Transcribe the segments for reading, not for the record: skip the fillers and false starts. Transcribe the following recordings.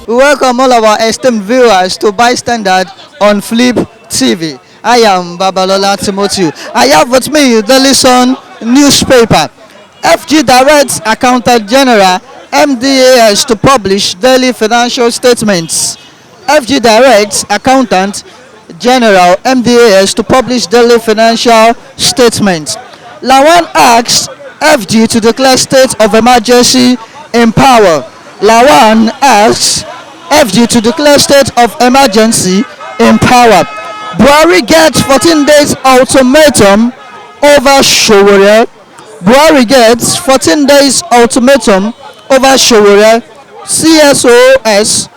We welcome all of our esteemed viewers to Bystander on Flip TV. I am Babalola Timothy. I have with me the Listen newspaper. FG directs Accountant General MDAS to publish daily financial statements. FG directs Accountant General MDAS to publish daily financial statements. Lawan asks FG to declare state of emergency in power. Lawan asks FG to declare state of emergency in power. Buhari gets 14 days ultimatum over Sowore. Buhari gets 14 days ultimatum over Sowore. CSOS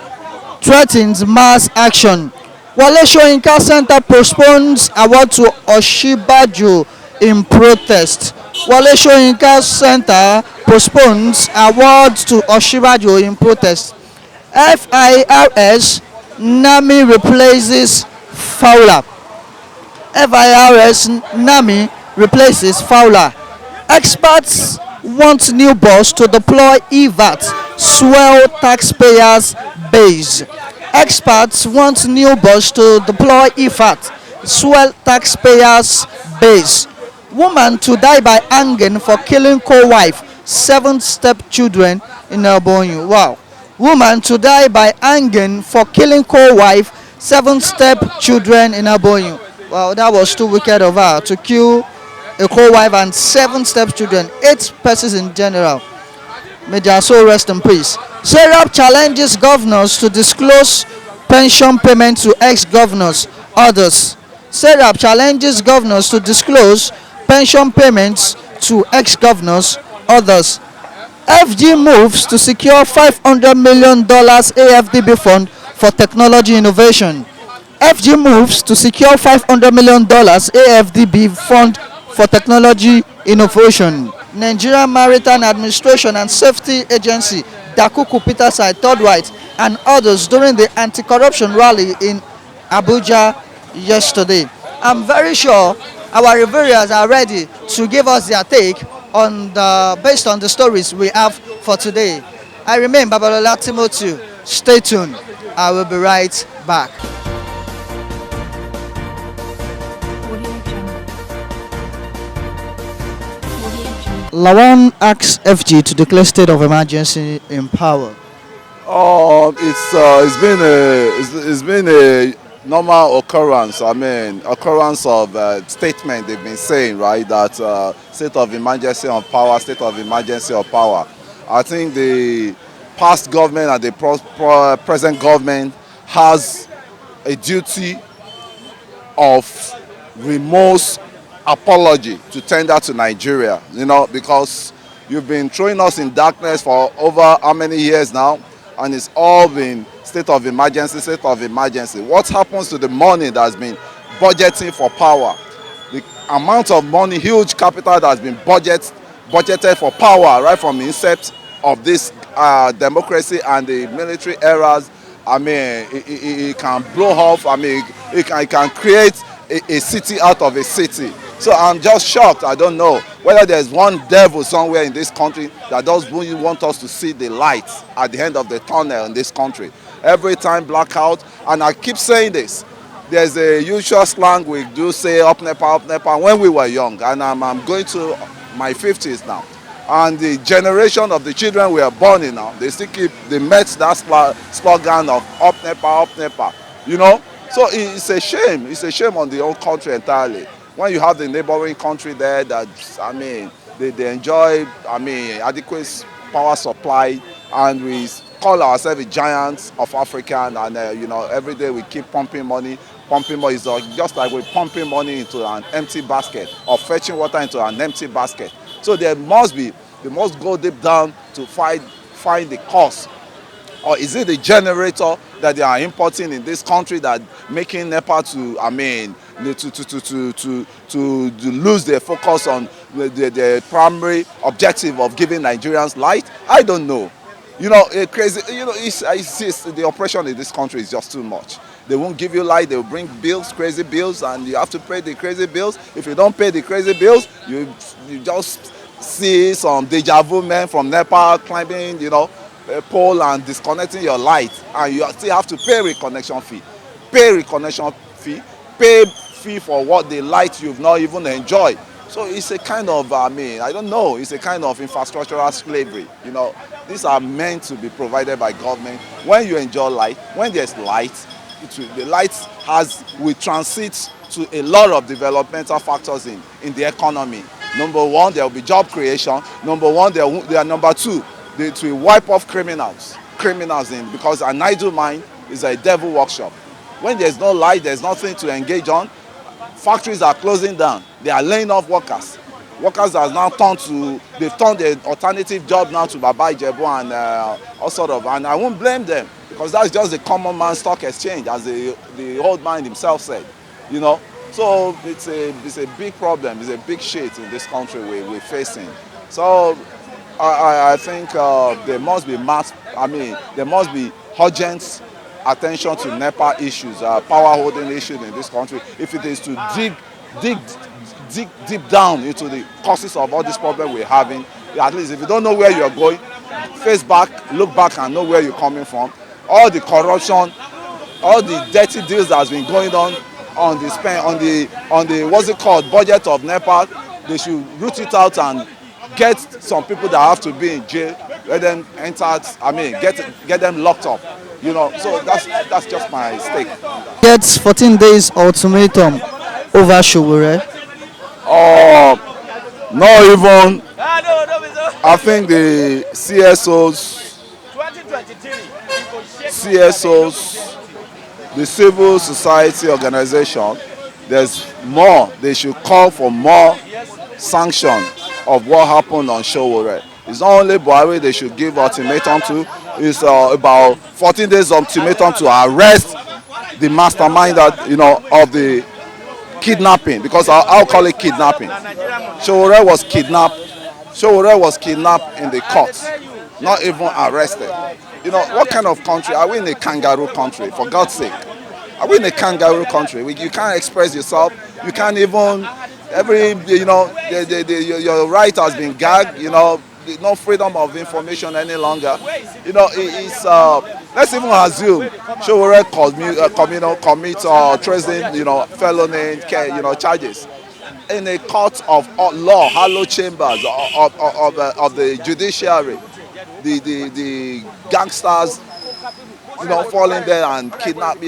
threatens mass action. Wale Soyinka Center postpones award to Osinbajo in protest. Wale Soyinka Center postpones award to Osinbajo in protest. FIRS NAMI replaces Fowler. FIRS NAMI replaces Fowler. Experts want new boss to deploy EVAT, swell taxpayers' base. Experts want new boss to deploy EVAT, swell taxpayers' base. Woman to die by hanging for killing co-wife, 7 stepchildren in Ebonyi. Wow. Woman to die by hanging for killing co-wife, 7 stepchildren in Ebonyi. Wow, that was too wicked of her to kill a co-wife and 7 stepchildren, 8 persons in general. May their soul rest in peace. Serap challenges governors to disclose pension payment to ex-governors. Others. Serap challenges governors to disclose pension payments to ex-governors. Others. FG moves to secure $500 million AFDB fund for technology innovation. FG moves to secure $500 million AFDB fund for technology innovation. Nigerian Maritime Administration and Safety Agency, Dakuku Peterside, Third Right, and others during the anti-corruption rally in Abuja yesterday. I'm very sure our reviewers are ready to give us their take on based on the stories we have for today. I remain Babalola Timothy. Stay tuned. I will be right back. Lawan asks FG to declare state of emergency in power. It's been a normal occurrence. I mean, occurrence of statement they've been saying, right? That state of emergency of power, state of emergency of power. I think the past government and the present government has a duty of remorse apology to tender to Nigeria, because you've been throwing us in darkness for over how many years now, and it's all been state of emergency, state of emergency. What happens to the money that's been budgeting for power? The amount of money, huge capital that has been budgeted for power right from the inception of this democracy and the military eras. I mean, it can blow off. I mean, it can create a city out of a city. So I'm just shocked. I don't know whether there's one devil somewhere in this country that does really want us to see the light at the end of the tunnel in this country. Every time blackout, and I keep saying this, there's a usual slang we do say up NEPA when we were young, and I'm going to my 50s now. And the generation of the children we are born in now, they met that slogan of up NEPA, So it's a shame on the whole country entirely. When you have the neighboring country there that, I mean, they enjoy, adequate power supply, and we call ourselves the giants of Africa, and every day we keep pumping money. Pumping money is just like we're pumping money into an empty basket or fetching water into an empty basket. So they must go deep down to find the cause. Or is it the generator that they are importing in this country that making NEPA to lose their focus on the primary objective of giving Nigerians light? I don't know. Crazy. The oppression in this country is just too much. They won't give you light. They will bring bills, crazy bills, and you have to pay the crazy bills. If you don't pay the crazy bills, you just see some deja vu men from Nepal climbing, pole and disconnecting your light, and you still have to pay reconnection fee, pay reconnection fee, pay fee for what the light you've not even enjoyed. So it's a kind of, I don't know, it's a kind of infrastructural slavery. These are meant to be provided by government. When you enjoy light, when there's light, the light will transit to a lot of developmental factors in the economy. Number one, there will be job creation. Number two, it will wipe off criminals because an idle mind is a devil workshop. When there's no light, there's nothing to engage on. Factories are closing down. They are laying off workers. Workers have now they've turned the alternative job now to Baba Ijebu and all sort of, and I won't blame them because that's just the common man stock exchange, as the old man himself said, So it's a big problem, it's a big shit in this country we're facing. So I think there must be there must be urgent attention to NEPA issues, power holding issues in this country. If it is to dig deep down into the causes of all this problem we're having, at least if you don't know where you're going, face back, look back and know where you're coming from. All the corruption, all the dirty deals that's been going on the what's it called, budget of NEPA, they should root it out and get some people that have to be in jail, let them enter, get them locked up. So that's just my stake. Gets 14 days ultimatum over Sowore. Not even. I think the the civil society organization, there's more. They should call for more sanction of what happened on Sowore. It's not only Buhari they should give ultimatum to. It's about 14 days ultimatum to arrest the mastermind of the kidnapping, because I'll call it kidnapping. Sowore was kidnapped. Sowore was kidnapped in the courts, not even arrested. What kind of country are we in? A kangaroo country, for God's sake? Are we in a kangaroo country? You can't express yourself. You can't even your right has been gagged. No freedom of information any longer. Let's even assume Sowore commits treason, felony, charges in a court of law, hallowed chambers of the judiciary. The gangsters, falling there and kidnap.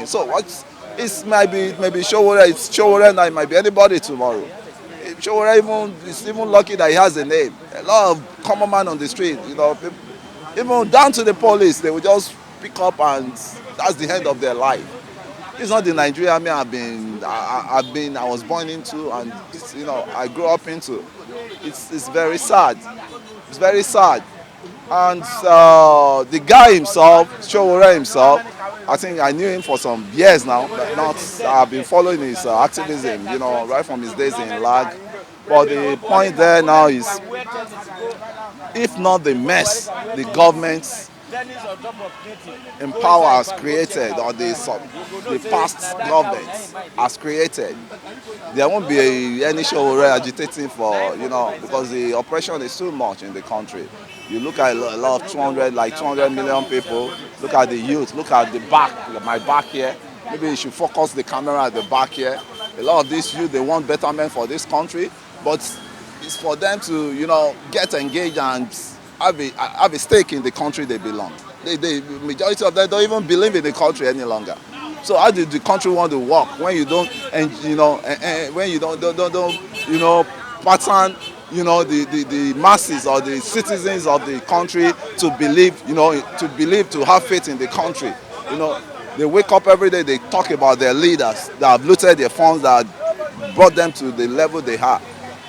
So what's it's maybe Sowore. It's Sowore, and it might be anybody tomorrow. Sowore is even lucky that he has a name. A lot of common man on the street, even down to the police, they will just pick up and that's the end of their life. It's not the Nigeria I was born into, and I grew up into. It's very sad. It's very sad. And the guy himself, Sowore himself, I think I knew him for some years now, but I've been following his activism, right from his days in LAG. But the point there now is, if not the mess the government in power has created, or the past government has created, there won't be any Sowore agitating for, because the oppression is too much in the country. You look at a lot of 200 million people. Look at the youth. Look at the back, my back here. Maybe you should focus the camera at the back here. A lot of these youth, they want betterment for this country, but it's for them to, get engaged and have a stake in the country they belong. The majority of them don't even believe in the country any longer. So how did the country want to work when you don't, when you don't pattern, the masses or the citizens of the country to believe, to have faith in the country. They wake up every day, they talk about their leaders that have looted their funds, that brought them to the level they have.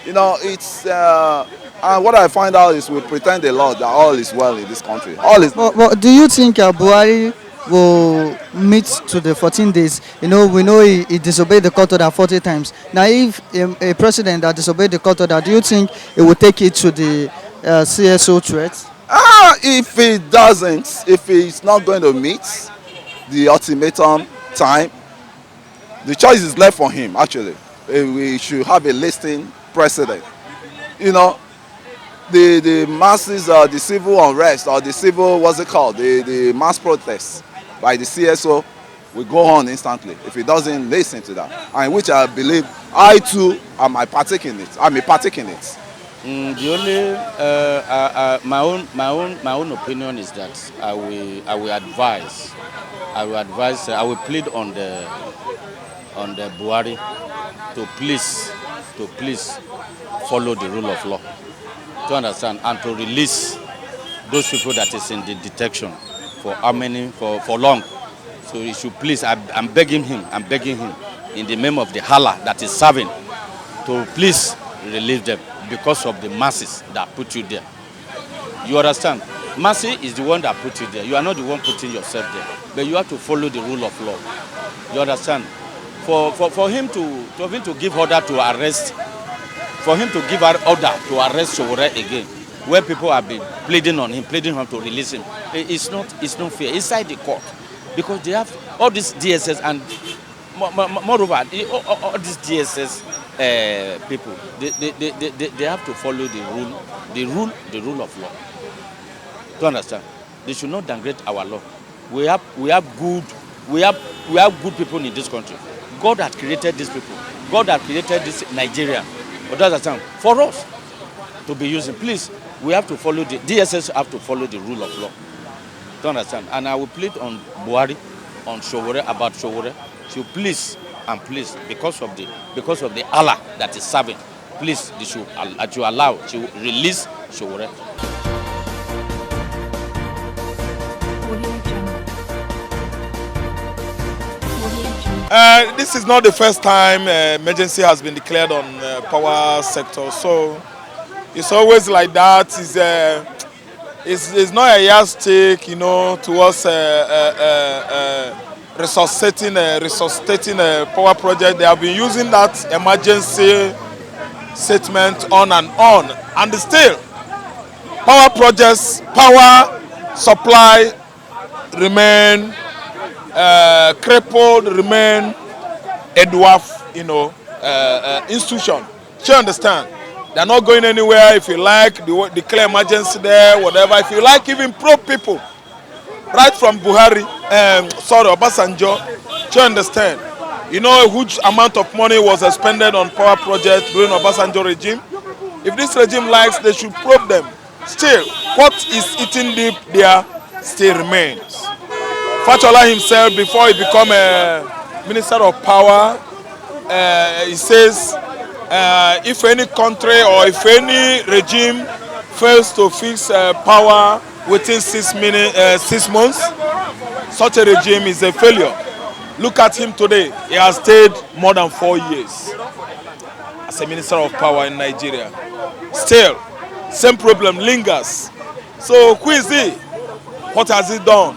It's and what I find out is we pretend a lot that all is well in this country. All is. But do you think Buhari will meet to the 14 days? We know he disobeyed the court order 40 times. Now, if a president that disobeyed the court order, do you think he will take it to the CSO threat? If he doesn't, if he's not going to meet the ultimatum time, the choice is left for him, actually. We should have a listing precedent. the masses, the civil unrest or the civil, what's it called, the mass protests by the CSO will go on instantly if he doesn't listen to that, and which I believe I too am a partake in it. I'm a partake in it. The only my own opinion is that I will advise I will plead on the Buhari to please follow the rule of law, to understand, and to release those people that is in the detection for how many for long. So he should please, I'm begging him in the name of the Allah that is serving, to please release them because of the masses that put you there. You understand? Mercy is the one that put you there. You are not the one putting yourself there. But you have to follow the rule of law. You understand? For him to give order to arrest, for him to give order to arrest Sowore again, where people have been pleading on him to release him, it's not fair. Inside the court, because they have all these DSS and moreover, all these DSS people, they have to follow the rule of law. To understand, they should not downgrade our law. We have good people in this country. God has created these people. God has created this Nigeria. But to understand, for us to be using, please, we have to follow the DSS have to follow the rule of law. To understand, and I will plead on Buhari, on Sowore, about Sowore. So please and please, because of the Allah that is serving, please, they should allow to release Sowore. This is not the first time emergency has been declared on power sector, so it's always like that. It's not a yardstick, towards resuscitating a power project. They have been using that emergency statement on, and still power projects, power supply remain crippled, remain a dwarf, institution. You understand? They're not going anywhere. If you like, declare emergency there, whatever. If you like, even probe people, right from Buhari, Obasanjo. You understand? A huge amount of money was expended on power projects during Obasanjo regime. If this regime likes, they should probe them. Still, what is eating deep there still remains. Fachola himself, before he became a minister of power, he says if any country or if any regime fails to fix power within 6 months, such a regime is a failure. Look at him today. He has stayed more than 4 years as a minister of power in Nigeria. Still, same problem lingers. So who is he? What has he done?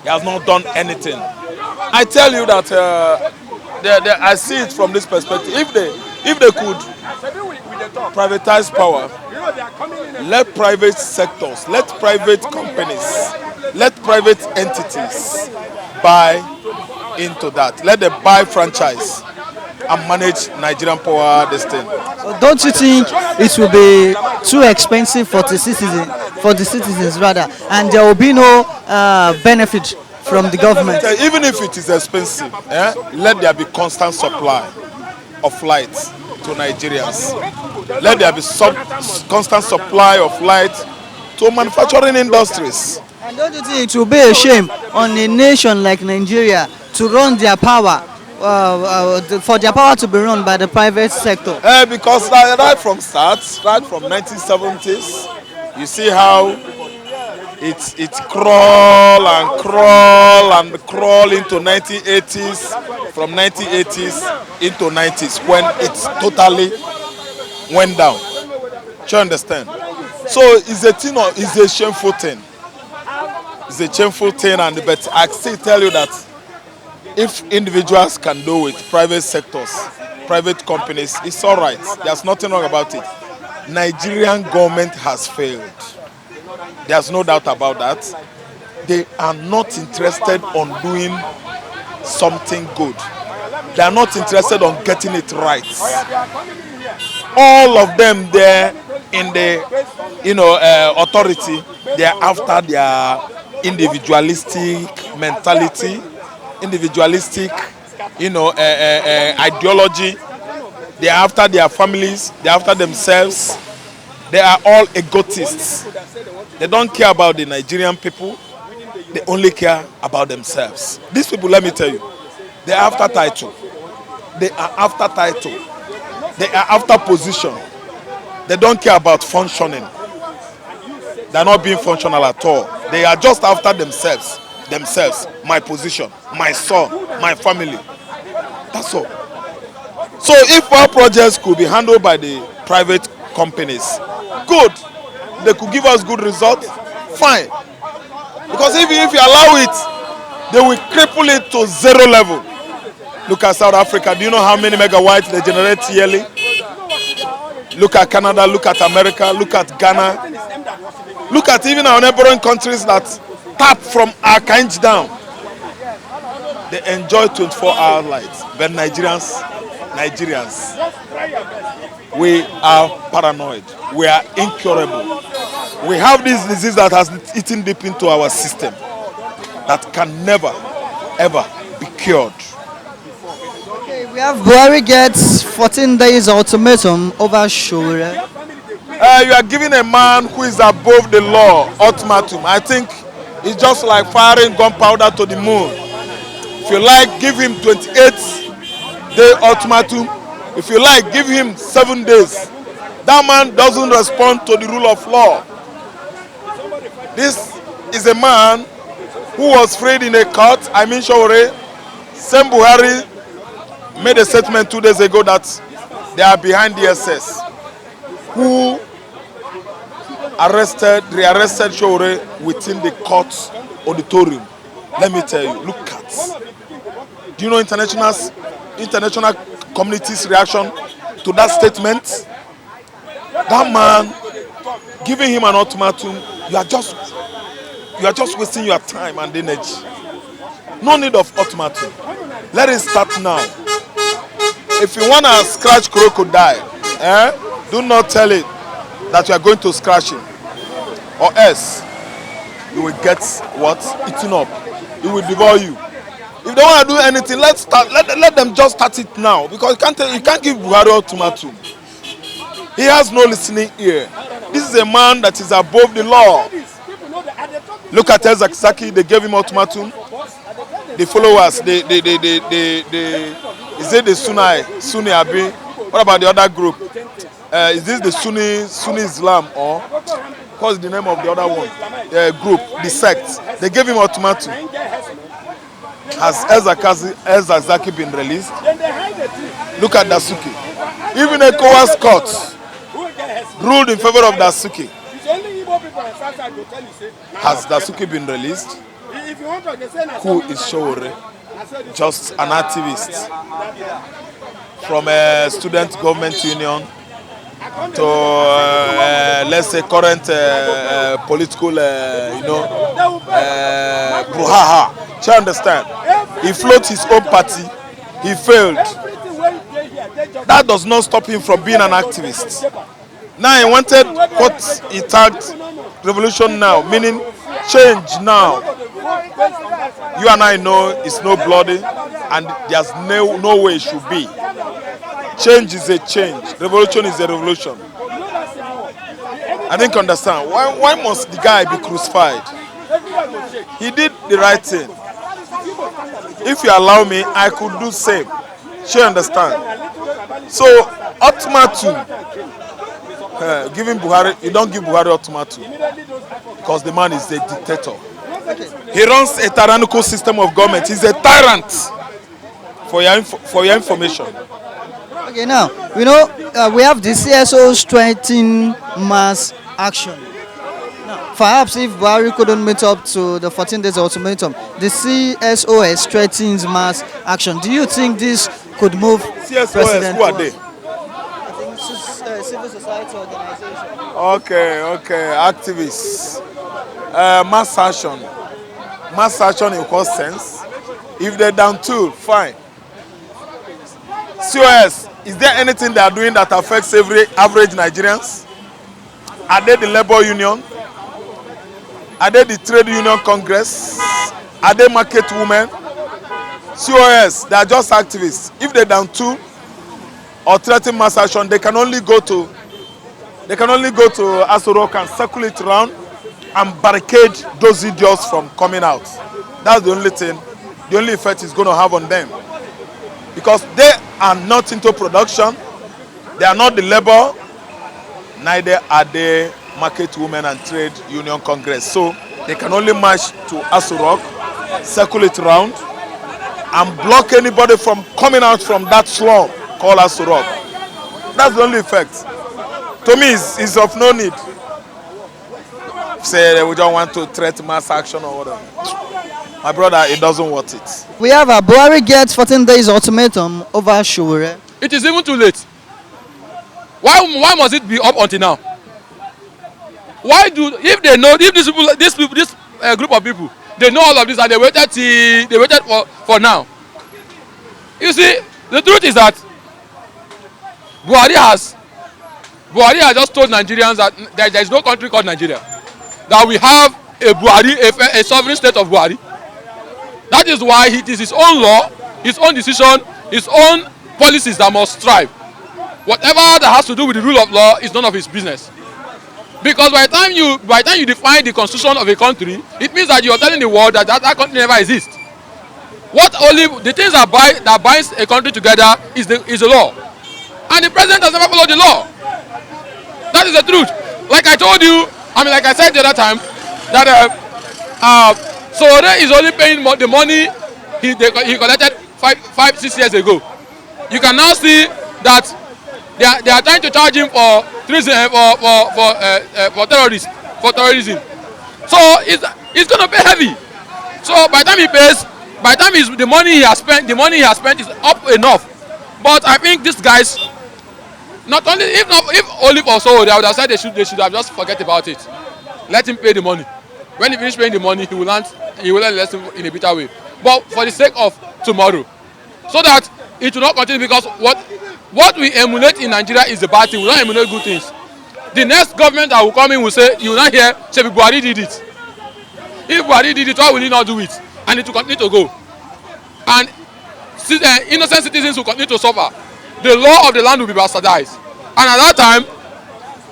He has not done anything. I tell you that I see it from this perspective. If they could privatize power, let private sectors, let private companies, let private entities buy into that. Let them buy franchise and manage Nigerian power destiny. Don't you think it will be too expensive for the citizens rather, and there will be no benefit from the government? Even if it is expensive, let there be constant supply of light to Nigerians. Let there be constant supply of light to manufacturing industries. And don't you think it will be a shame on a nation like Nigeria to run their power, for their power to be run by the private sector? Because right from 1970s, you see how it crawl into 1980s, from 1980s into 90s, when it totally went down. Do you understand? So it's a shameful thing. It's a shameful thing, but I still tell you that if individuals can do it, private sectors, private companies, it's all right. There's nothing wrong about it. Nigerian government has failed. There's no doubt about that. They are not interested on doing something good. They are not interested on getting it right. All of them there in the authority. They are after their individualistic mentality, individualistic, ideology. They are after their families. They are after themselves. They are all egotists. They don't care about the Nigerian people. They only care about themselves. These people, let me tell you, they are after title. They are after title. They are after position. They don't care about functioning. They are not being functional at all. They are just after themselves. Themselves, my position, my son, my family. That's all. So if our projects could be handled by the private companies, good. They could give us good results, fine. Because if you allow it, they will cripple it to zero level. Look at South Africa. Do you know how many megawatts they generate yearly? Look at Canada, look at America, look at Ghana. Look at even our neighboring countries that tap from Archange down. They enjoy 24-hour lights. But Nigerians, we are paranoid. We are incurable. We have this disease that has eaten deep into our system that can never, ever be cured. Okay, we have Buhari gets 14 days ultimatum over Sowore. You are giving a man who is above the law ultimatum. I think it's just like firing gunpowder to the moon. If you like, give him 28-day ultimatum. If you like, give him 7 days. That man doesn't respond to the rule of law. This is a man who was freed in a court. I mean, Sowore. Same Buhari made a statement 2 days ago that they are behind the SS, who rearrested Sowore within the court auditorium. Let me tell you, look at. Do you know international community's reaction to that statement? That man, giving him an ultimatum, you are just wasting your time and energy. No need of ultimatum. Let it start now. If you want to scratch crocodile, do not tell it that you are going to scratch him, or else you will get what? Eaten up. It will devour you. If they want to do anything, let them just start it now, because you can't give Buhari ultimatum. He has no listening ear. This is a man that is above the law. Look at Zaki, they gave him ultimatum. The followers, is it the Sunni Abi? What about the other group? Is this the Sunni Islam, or what's the name of the other one? Group, the sect. They gave him ultimatum. Has Zaki been released? Look at Dasuki. Even ECOWAS court ruled in favor of Dasuki. Has Dasuki been released? Who is Sowore? Just an activist from a student government union to let's say current political brouhaha. Do you understand? He floats his own party. He failed. That does not stop him from being an activist. Now he wanted what he tagged revolution now, meaning change now. You and I know it's no bloody, and there's no way it should be. Change is a change. Revolution is a revolution. I didn't understand. Why must the guy be crucified? He did the right thing. If you allow me, I could do same. Sure, understand? So, ultimatum. Giving Buhari, you don't give Buhari ultimatum, because the man is a dictator. He runs a tyrannical system of government. He's a tyrant. For your information. Okay, now we know we have the CSO strengthening mass action. Now, perhaps if Buhari couldn't meet up to the 14 days ultimatum, the CSOS strengthens mass action. Do you think this could move CSOS, President? who are they? I think civil society organization. Okay, activists. Mass action. Mass action in what sense? If they're down tool, fine. COS, is there anything they are doing that affects every average Nigerians? Are they the labor union? Are they the trade union congress? Are they market women? COS, they are just activists. If they down two or threaten mass action, they can only go to Aso Rock and circle it around and barricade those idiots from coming out. That's the only thing, the only effect it's going to have on them. Because they are not into production, they are not the labor, neither are they market women and trade union congress. So they can only march to Aso Rock, circle it around, and block anybody from coming out from that slum called Aso Rock. That's the only effect. To me, it's of no need. Say we don't want to threaten mass action or whatever. My brother, it doesn't worth it. We have a Buhari gets 14 days ultimatum over Sowore. It is even too late. Why must it be up until now? Why do if they know if this group of people they know all of this and they waited for now? You see, the truth is that Buhari has just told Nigerians that there is no country called Nigeria. That we have a Buhari, a sovereign state of Buhari. That is why it is his own law, his own decision, his own policies that must strive. Whatever that has to do with the rule of law is none of his business. Because by the time you define the constitution of a country, it means that you are telling the world that that country never exists. What only the things that binds a country together is the law, and the president has never followed the law. That is the truth. Like I told you, like I said the other time, that Sowore is only paying the money he collected 5-6 years ago. You can now see that they are trying to charge him for treason for terrorism. So it's going to pay heavy. So by the time he pays, the money he has spent is up enough. But I think these guys, not only if only for Sowore, I would have said they should have just forget about it. Let him pay the money. When he finish paying the money, he will learn the lesson in a bitter way. But for the sake of tomorrow, so that it will not continue, because what we emulate in Nigeria is the bad thing. We don't emulate good things. The next government that will come in will say, you will not hear, say Buhari did it. If Buhari did it, why will he not do it? And it will continue to go. And innocent citizens will continue to suffer. The law of the land will be bastardized. And at that time,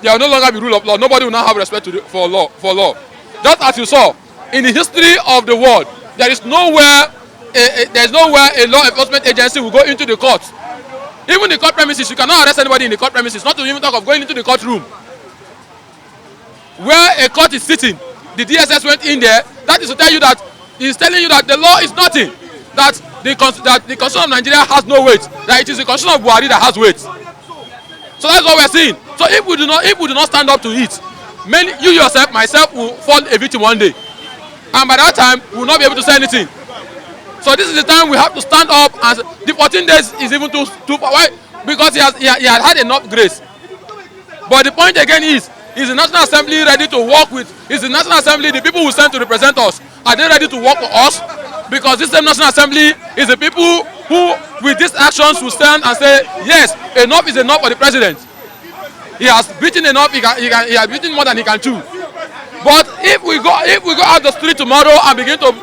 there will no longer be rule of law. Nobody will now have respect for law. Just as you saw, in the history of the world, there is nowhere a law enforcement agency will go into the court. Even the court premises, you cannot arrest anybody in the court premises, not to even talk of going into the courtroom. Where a court is sitting, the DSS went in there. That is to tell you that he is telling you that the law is nothing. That the constitution of Nigeria has no weight. That it is the constitution of Buhari that has weight. So that's what we're seeing. So if we do not stand up to it, you yourself, myself, will fall a victim one day. And by that time, we will not be able to say anything. So this is the time we have to stand up, and the 14 days is even too far. Why? Because he had had enough grace. But the point again is the National Assembly ready to work with? Is the National Assembly, the people who sent to represent us, are they ready to work for us? Because this same National Assembly is the people who, with these actions, will stand and say, yes, enough is enough for the president. He has beaten enough. He has beaten more than he can chew. But if we go out the street tomorrow and begin to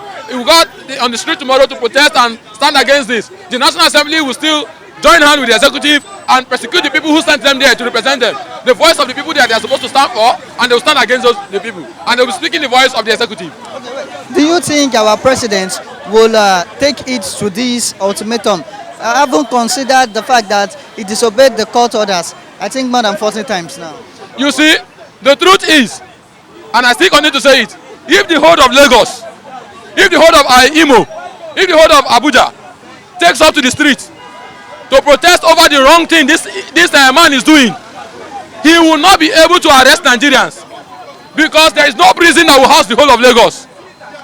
on the street tomorrow to protest and stand against this, the National Assembly will still join hands with the executive and persecute the people who sent them there to represent them. The voice of the people that they are supposed to stand for, and they will stand against the people. And they will be speaking the voice of the executive. Do you think our president will take it to this ultimatum? I haven't considered the fact that he disobeyed the court orders, I think more than 40 times now. You see, the truth is, and I still continue to say it, if the whole of Lagos, if the whole of Imo, if the whole of Abuja takes up to the street to protest over the wrong thing this man is doing, he will not be able to arrest Nigerians, because there is no prison that will house the whole of Lagos.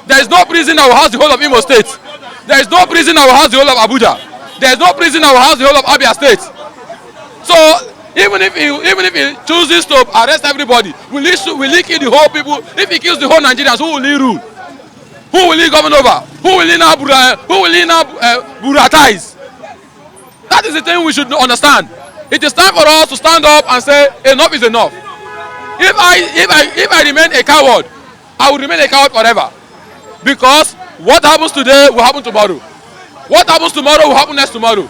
There is no prison that will house the whole of Imo State. There is no prison that will house the whole of Abuja. There is no prison that will house the whole of Abia State. So even if he chooses to arrest everybody, will he kill the whole people? If he kills the whole Nigerians, who will he rule? Who will he govern over? Who will he now buratize? That is the thing we should understand. It is time for us to stand up and say enough is enough. If I remain a coward, I will remain a coward forever. Because what happens today will happen tomorrow. What happens tomorrow will happen next tomorrow.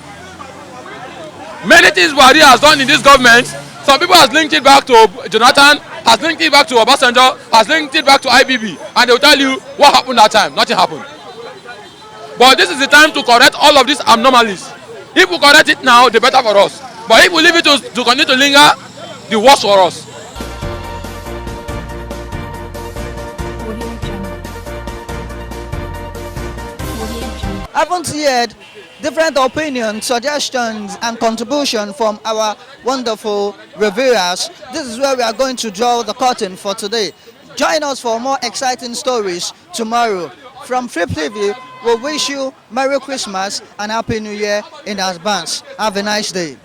Many things Buhari has done in this government. Some people has linked it back to Jonathan, has linked it back to Obasanjo, has linked it back to IBB, and they will tell you what happened that time. Nothing happened. But this is the time to correct all of these anomalies. If we correct it now, the better for us. But if we leave it to continue to linger, the worse for us. Haven't heard different opinions, suggestions, and contributions from our wonderful reviewers. This is where we are going to draw the curtain for today. Join us for more exciting stories tomorrow. From Free Preview, we wish you Merry Christmas and Happy New Year in advance. Have a nice day.